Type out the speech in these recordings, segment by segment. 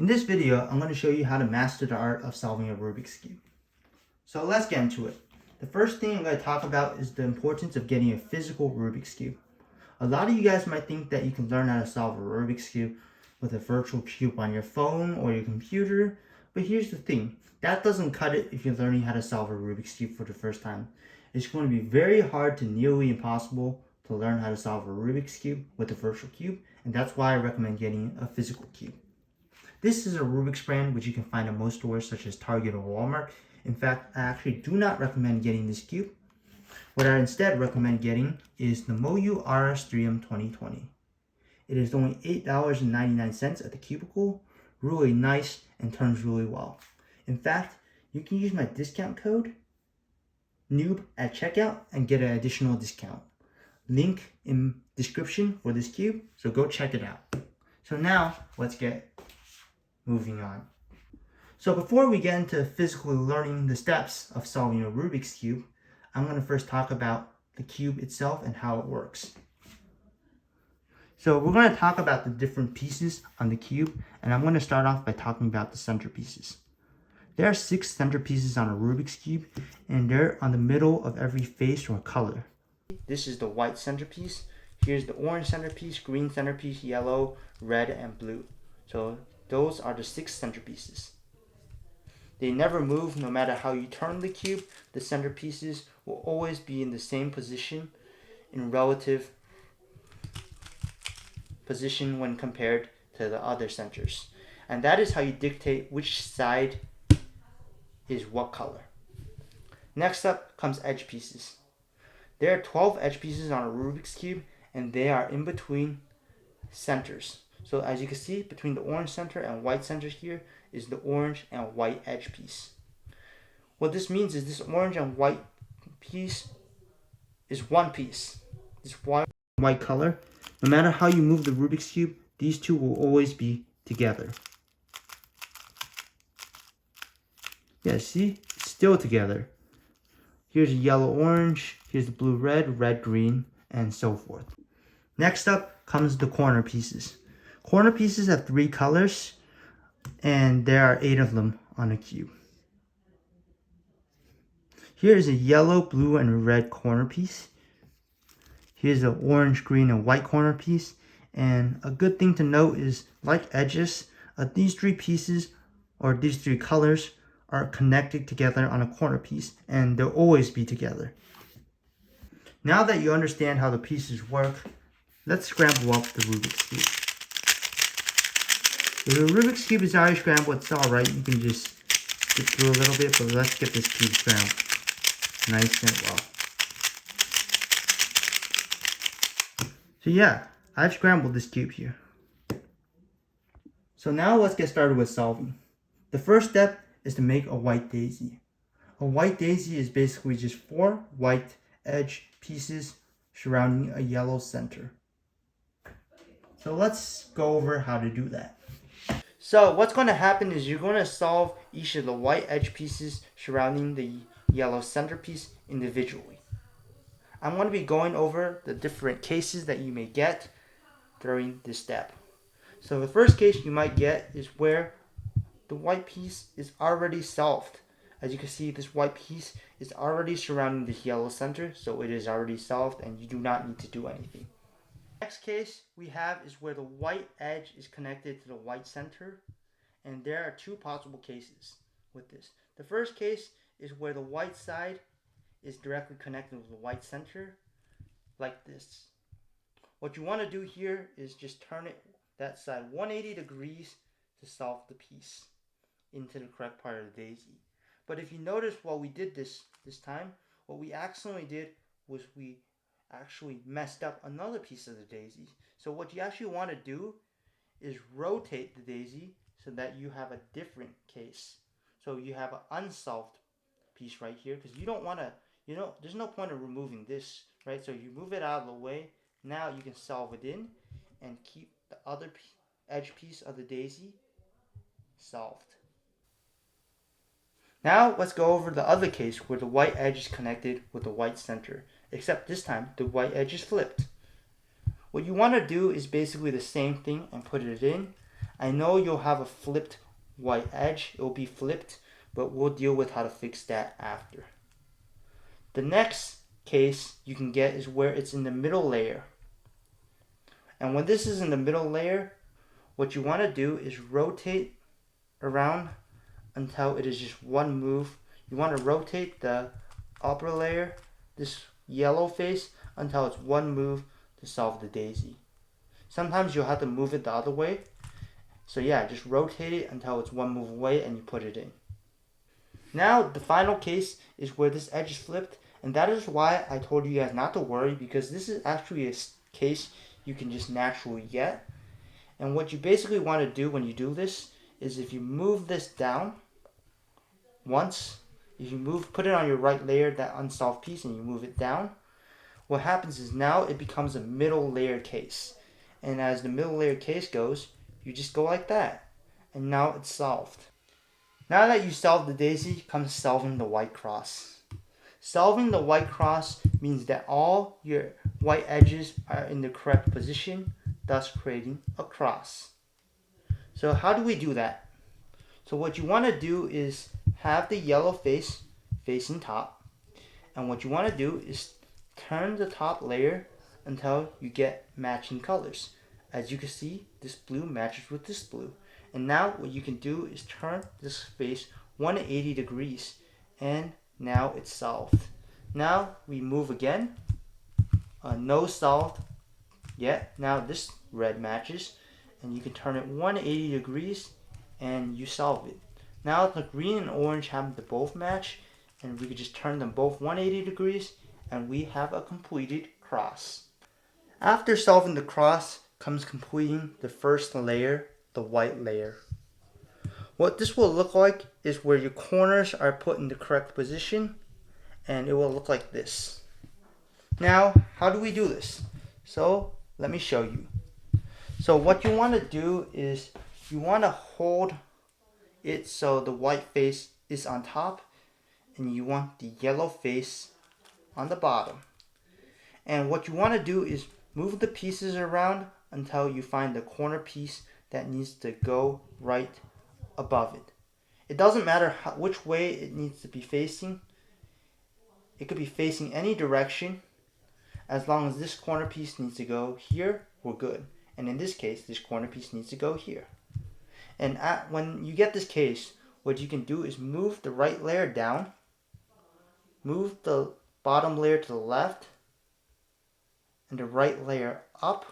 In this video, I'm going to show you how to master the art of solving a Rubik's Cube. So let's get into it. The first thing I'm going to talk about is the importance of getting a physical Rubik's Cube. A lot of you guys might think that you can learn how to solve a Rubik's Cube with a virtual cube on your phone or your computer, but here's the thing. That doesn't cut it if you're learning how to solve a Rubik's Cube for the first time. It's going to be very hard to nearly impossible to learn how to solve a Rubik's Cube with a virtual cube, and that's why I recommend getting a physical cube. This is a Rubik's brand which you can find at most stores such as Target or Walmart. In fact, I actually do not recommend getting this cube. What I instead recommend getting is the Moyu RS3M 2020. It is only $8.99 at the cubicle, really nice and turns really well. In fact, you can use my discount code NOOB at checkout and get an additional discount. Link in description for this cube, so go check it out. So now let's get moving on. So before we get into physically learning the steps of solving a Rubik's Cube, I'm going to first talk about the cube itself and how it works. So we're going to talk about the different pieces on the cube, and I'm going to start off by talking about the centerpieces. There are 6 centerpieces on a Rubik's Cube, and they're on the middle of every face or color. This is the white centerpiece. Here's the orange centerpiece, green centerpiece, yellow, red, and blue. So those are the 6 centerpieces. They never move no matter how you turn the cube. The centerpieces will always be in the same position, in relative position when compared to the other centers. And that is how you dictate which side is what color. Next up comes edge pieces. There are 12 edge pieces on a Rubik's Cube, and they are in between centers. So as you can see, between the orange center and white center here is the orange and white edge piece. What this means is this orange and white piece is one piece. This white color, no matter how you move the Rubik's Cube, these two will always be together. Yeah, see? It's still together. Here's yellow orange, here's the blue red, red green, and so forth. Next up comes the corner pieces. Corner pieces have 3 colors, and there are 8 of them on a cube. Here is a yellow, blue, and red corner piece. Here's an orange, green, and white corner piece. And a good thing to note is, like edges, these 3 pieces, or these 3 colors, are connected together on a corner piece, and they'll always be together. Now that you understand how the pieces work, let's scramble up the Rubik's Cube. If the Rubik's Cube is already scrambled, it's alright. You can just skip through a little bit, but let's get this cube scrambled nice and well. So yeah, I've scrambled this cube here. So now let's get started with solving. The first step is to make a white daisy. A white daisy is basically just 4 white edge pieces surrounding a yellow center. So let's go over how to do that. So what's going to happen is you're going to solve each of the white edge pieces surrounding the yellow centerpiece individually. I'm going to be going over the different cases that you may get during this step. So the first case you might get is where the white piece is already solved. As you can see, this white piece is already surrounding this yellow center, so it is already solved and you do not need to do anything. Next case we have is where the white edge is connected to the white center, and there are 2 possible cases with this. The first case is where the white side is directly connected with the white center, like this. What you want to do here is just turn it that side 180 degrees to solve the piece into the correct part of the daisy. But if you notice while we did this time, what we accidentally did was we actually messed up another piece of the daisy. So what you actually want to do is rotate the daisy so that you have a different case. So you have an unsolved piece right here, because you don't want to, there's no point of removing this, right? So you move it out of the way. Now you can solve it in and keep the other edge piece of the daisy solved. Now let's go over the other case where the white edge is connected with the white center, except this time the white edge is flipped. What you want to do is basically the same thing and put it in. I know you'll have a flipped white edge. It will be flipped, but we'll deal with how to fix that after. The next case you can get is where it's in the middle layer. And when this is in the middle layer, what you want to do is rotate around until it is just one move. You want to rotate the upper layer, this yellow face, until it's one move to solve the daisy. Sometimes you'll have to move it the other way. So yeah, just rotate it until it's one move away and you put it in. Now the final case is where this edge is flipped, and that is why I told you guys not to worry, because this is actually a case you can just naturally get. And what you basically want to do when you do this is, if you move this down once, if you put it on your right layer, that unsolved piece, and you move it down, what happens is now it becomes a middle layer case. And as the middle layer case goes, you just go like that, and now it's solved. Now that you solved the daisy, comes solving the white cross. Solving the white cross means that all your white edges are in the correct position, thus creating a cross. So how do we do that? So what you want to do is have the yellow face facing top, and what you want to do is turn the top layer until you get matching colors. As you can see, this blue matches with this blue. And now what you can do is turn this face 180 degrees, and now it's solved. Now we move again. No solved yet. Now this red matches, and you can turn it 180 degrees and you solve it. Now the green and orange happen to both match, and we could just turn them both 180 degrees and we have a completed cross. After solving the cross comes completing the first layer, the white layer. What this will look like is where your corners are put in the correct position, and it will look like this. Now, how do we do this? So let me show you. So what you want to do is you want to hold it so the white face is on top, and you want the yellow face on the bottom. And what you want to do is move the pieces around until you find the corner piece that needs to go right above it. It doesn't matter which way it needs to be facing. It could be facing any direction. As long as this corner piece needs to go here, we're good. And in this case, this corner piece needs to go here. And when you get this case, what you can do is move the right layer down, move the bottom layer to the left, and the right layer up,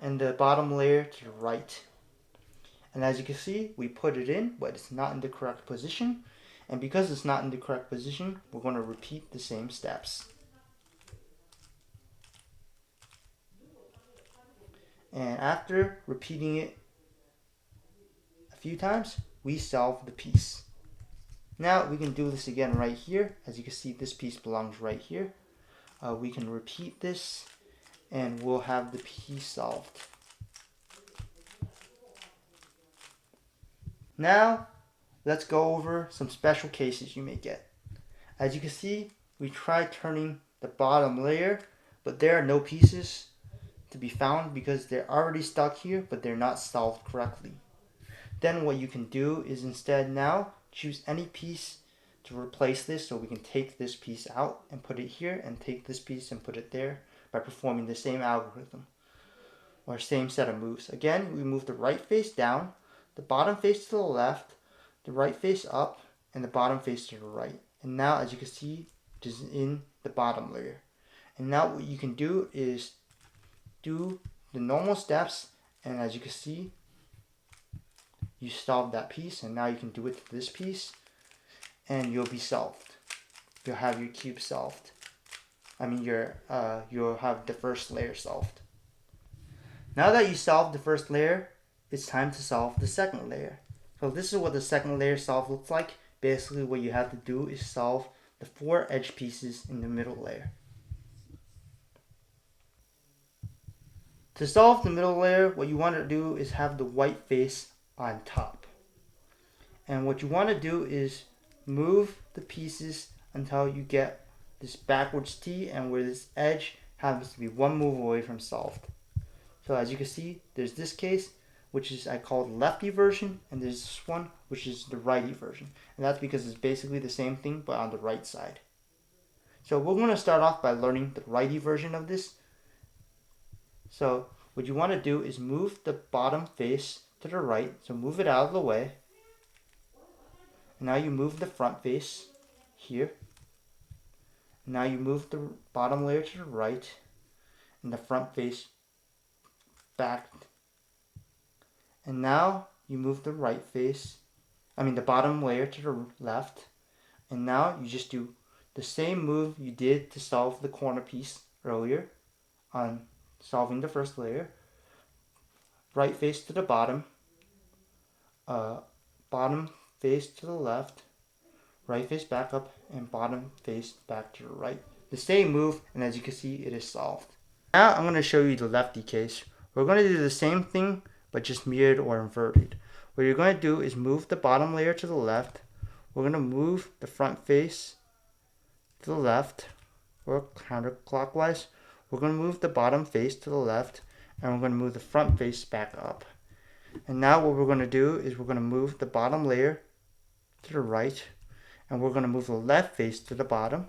and the bottom layer to the right. And as you can see, we put it in, but it's not in the correct position. And because it's not in the correct position, we're going to repeat the same steps. And after repeating it a few times, we solve the piece. Now we can do this again right here. As you can see, this piece belongs right here. We can repeat this and we'll have the piece solved. Now let's go over some special cases you may get. As you can see, we tried turning the bottom layer, but there are no pieces to be found because they're already stuck here, but they're not solved correctly. Then what you can do is instead now choose any piece to replace this, so we can take this piece out and put it here, and take this piece and put it there by performing the same algorithm or same set of moves. Again, we move the right face down, the bottom face to the left, the right face up, and the bottom face to the right. And now as you can see, it is in the bottom layer. And now what you can do is do the normal steps, and as you can see, you solved that piece, and now you can do it to this piece, and you'll be solved. You'll have your cube solved. You'll have the first layer solved. Now that you solved the first layer, it's time to solve the second layer. So this is what the second layer solve looks like. Basically what you have to do is solve the 4 edge pieces in the middle layer. To solve the middle layer, what you want to do is have the white face on top. And what you want to do is move the pieces until you get this backwards T, and where this edge happens to be one move away from solved. So as you can see, there's this case, which is I call the lefty version, and there's this one, which is the righty version. And that's because it's basically the same thing, but on the right side. So we're going to start off by learning the righty version of this. So what you want to do is move the bottom face to the right. So move it out of the way. And now you move the front face here. Now you move the bottom layer to the right and the front face back. And now you move the the bottom layer to the left. And now you just do the same move you did to solve the corner piece earlier on solving the first layer. Right face to the bottom, bottom face to the left, right face back up, and bottom face back to the right. The same move, and as you can see, it is solved. Now I'm going to show you the lefty case. We're going to do the same thing, but just mirrored or inverted. What you're going to do is move the bottom layer to the left. We're going to move the front face to the left, or counterclockwise. We're going to move the bottom face to the left, and we're going to move the front face back up. And now what we're going to do is we're going to move the bottom layer to the right, and we're going to move the left face to the bottom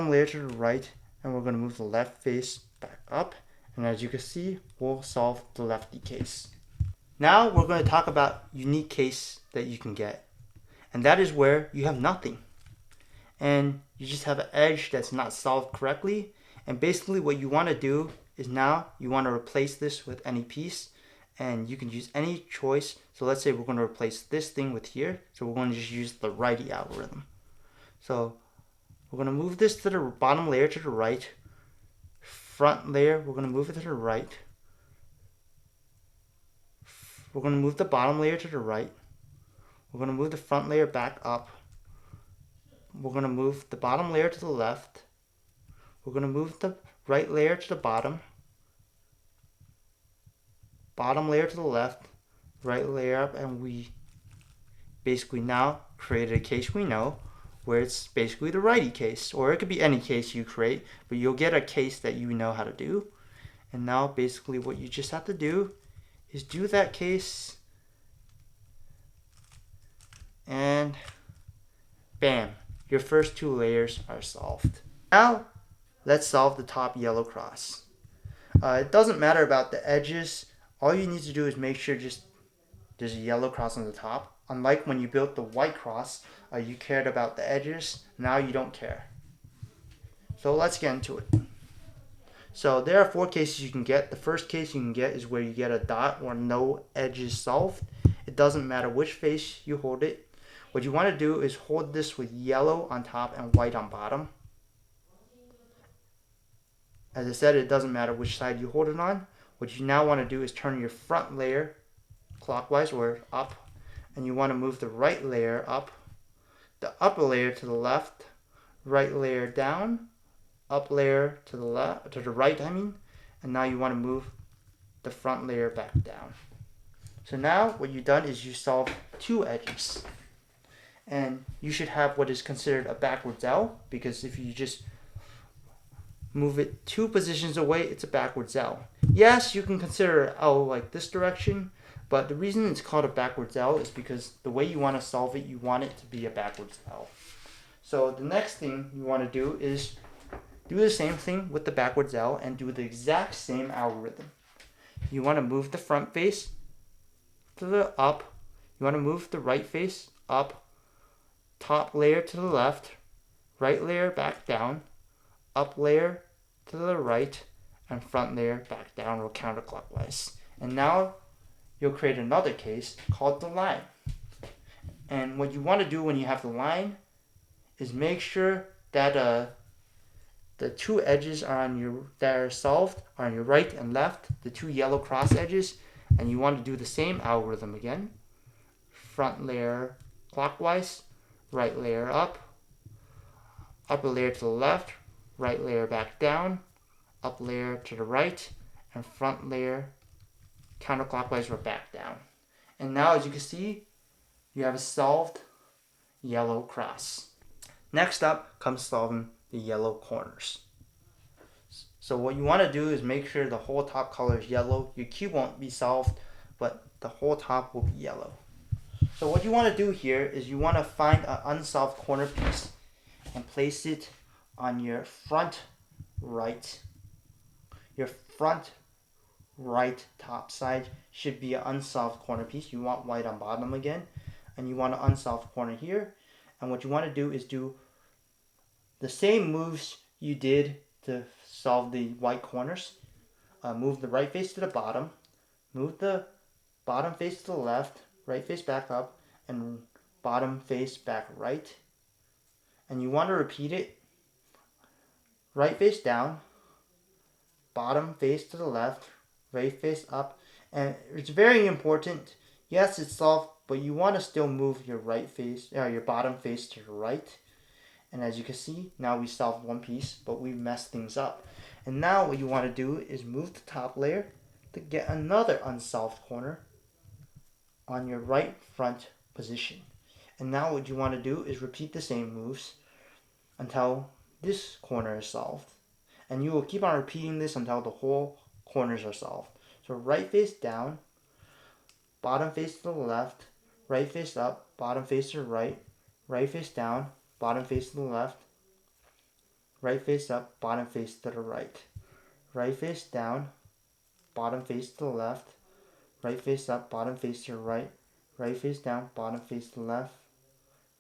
layer to the right, and we're going to move the left face back up. And as you can see, we'll solve the lefty case. Now we're going to talk about unique case that you can get. And that is where you have nothing. And you just have an edge that's not solved correctly. And basically what you want to do is now you want to replace this with any piece. And you can use any choice. So let's say we're going to replace this thing with here. So we're going to just use the righty algorithm. So we're going to move this to the bottom layer to the right. Front layer, we're going to move it to the right. We're going to move the bottom layer to the right. We're going to move the front layer back up. We're going to move the bottom layer to the left. We're going to move the right layer to the bottom. Bottom layer to the left. Right layer up. And we basically now created a case we know, where it's basically the righty case. Or it could be any case you create, but you'll get a case that you know how to do. And now basically what you just have to do is do that case, and bam, your first two layers are solved. Now let's solve the top yellow cross. It doesn't matter about the edges. All you need to do is make sure just there's a yellow cross on the top. Unlike when you built the white cross, you cared about the edges. Now you don't care. So let's get into it. So there are 4 cases you can get. The first case you can get is where you get a dot or no edges solved. It doesn't matter which face you hold it. What you want to do is hold this with yellow on top and white on bottom. As I said, it doesn't matter which side you hold it on. What you now want to do is turn your front layer clockwise or up, and you want to move the right layer up, the upper layer to the left, right layer down, up layer to the left, to the right, and now you want to move the front layer back down. So now what you've done is you solve 2 edges, and you should have what is considered a backwards L, because if you just move it 2 positions away, it's a backwards L. Yes, you can consider L like this direction, but the reason it's called a backwards L is because the way you want to solve it, you want it to be a backwards L. So the next thing you want to do is do the same thing with the backwards L and do the exact same algorithm. You want to move the front face to the up. You want to move the right face up. Top layer to the left. Right layer back down. Up layer to the right. And front layer back down or counterclockwise. And now you'll create another case called the line. And what you want to do when you have the line is make sure that the 2 edges that are solved are on your right and left, the 2 yellow cross edges, and you want to do the same algorithm again. Front layer clockwise, right layer up, upper layer to the left, right layer back down, up layer to the right, and front layer counterclockwise or back down. And now as you can see, you have a solved yellow cross. Next up comes solving the yellow corners. So what you want to do is make sure the whole top color is yellow. Your cube won't be solved but the whole top will be yellow. So what you want to do here is you want to find an unsolved corner piece and place it on your front right. Your front right top side should be an unsolved corner piece. You want white on bottom again, and you want an unsolved corner here. And what you want to do is do the same moves you did to solve the white corners. Move the right face to the bottom, move the bottom face to the left, right face back up, and bottom face back right. And you want to repeat it. Right face down, bottom face to the left, right face up. And it's very important. Yes, it's solved, but you want to still move your right face, your bottom face to the right. And as you can see, now we solved one piece, but we messed things up. And now what you want to do is move the top layer to get another unsolved corner on your right front position. And now what you want to do is repeat the same moves until this corner is solved. And you will keep on repeating this until the whole corners are solved. So right face down, bottom face to the left, right face up, bottom face to the right, right face down, bottom face to the left, right face up, bottom face to the right, right face down, bottom face to the left, right face up, bottom face to the right, right face down, bottom face to the left,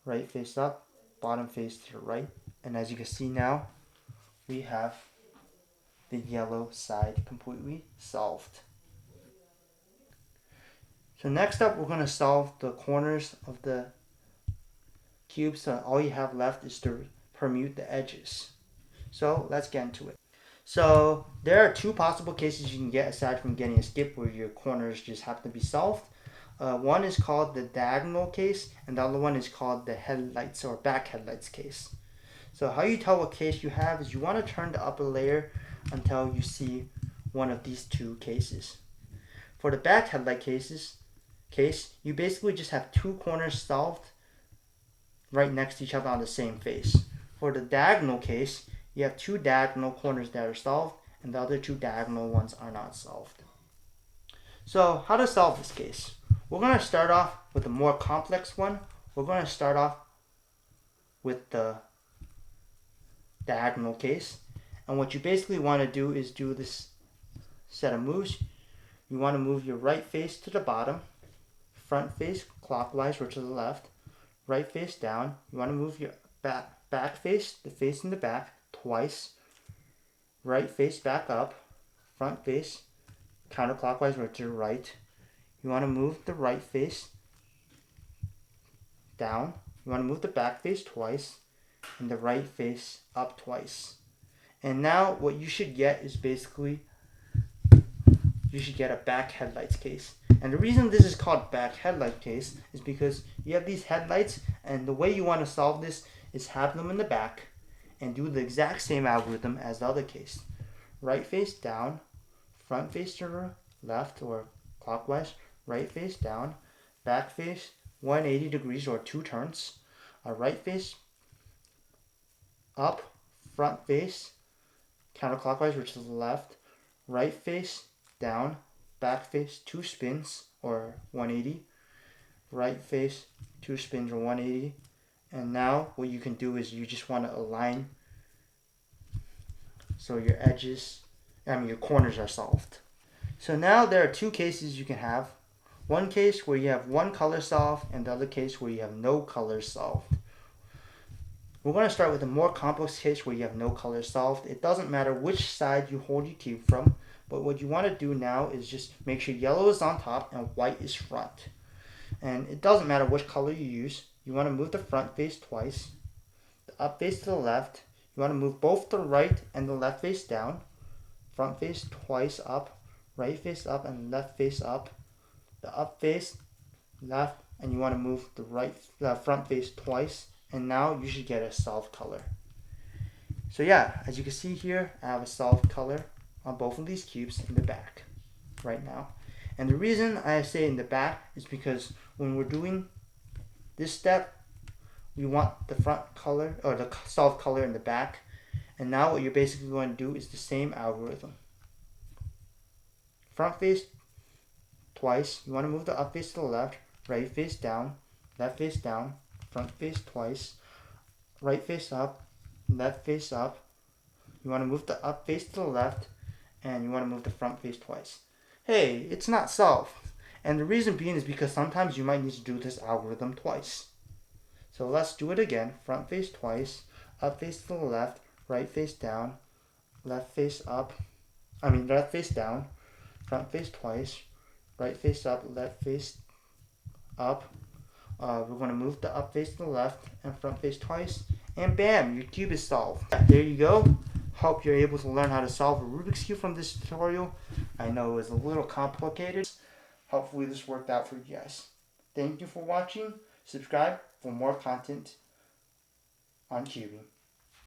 right face up, bottom face to the right. And as you can see now, we have the yellow side completely solved. So next up, we're going to solve the corners of the cube. So all you have left is to permute the edges. So let's get into it. So there are two possible cases you can get aside from getting a skip where your corners just happen to be solved. One is called the diagonal case, and the other one is called the headlights or back headlights case. So how you tell what case you have is you want to turn the upper layer until you see one of these two cases. For the back headlight case, you basically just have two corners solved right next to each other on the same face. For the diagonal case, you have two diagonal corners that are solved and the other two diagonal ones are not solved. So how to solve this case? We're going to start off with a more complex one. We're going to start off with the diagonal case. And what you basically want to do is do this set of moves. You want to move your right face to the bottom, front face clockwise or to the left, right face down. You want to move your back face, the face in the back, twice, right face back up, front face counterclockwise or to the right. You want to move the right face down. You want to move the back face twice and the right face up twice. And now what you should get is basically, you should get a back headlights case. And the reason this is called back headlight case is because you have these headlights, and the way you want to solve this is have them in the back and do the exact same algorithm as the other case. Right face down, front face to the left or clockwise, right face down, back face 180 degrees or 2 turns, a right face up, front face counterclockwise which is the left, right face down, back face 2 spins or 180, right face 2 spins or 180. And now what you can do is you just want to align so your your corners are solved. So now there are two cases you can have. One case where you have one color solved and the other case where you have no colors solved. We're going to start with a more complex case where you have no colors solved. It doesn't matter which side you hold your cube from, but what you want to do now is just make sure yellow is on top and white is front. And it doesn't matter which color you use. You want to move the front face twice, the up face to the left. You want to move both the right and the left face down, front face twice up, right face up and left face up, the up face left, and you want to move the front face twice. And now you should get a solved color. So yeah, as you can see here, I have a solved color on both of these cubes in the back right now. And the reason I say in the back is because when we're doing this step, we want the front color or the solved color in the back. And now what you're basically going to do is the same algorithm. Front face twice. You want to move the up face to the left, right face down, left face down, front face twice, right face up, left face up. You want to move the up face to the left, and you want to move the front face twice. Hey, it's not solved. And the reason being is because sometimes you might need to do this algorithm twice. So let's do it again. Front face twice, up face to the left, right face down, left face up. Left face down, front face twice, right face up, left face up. We're going to move the up face to the left and front face twice, and bam, your cube is solved. There you go. Hope you're able to learn how to solve a Rubik's Cube from this tutorial. I know it was a little complicated. Hopefully this worked out for you guys. Thank you for watching. Subscribe for more content on cubing.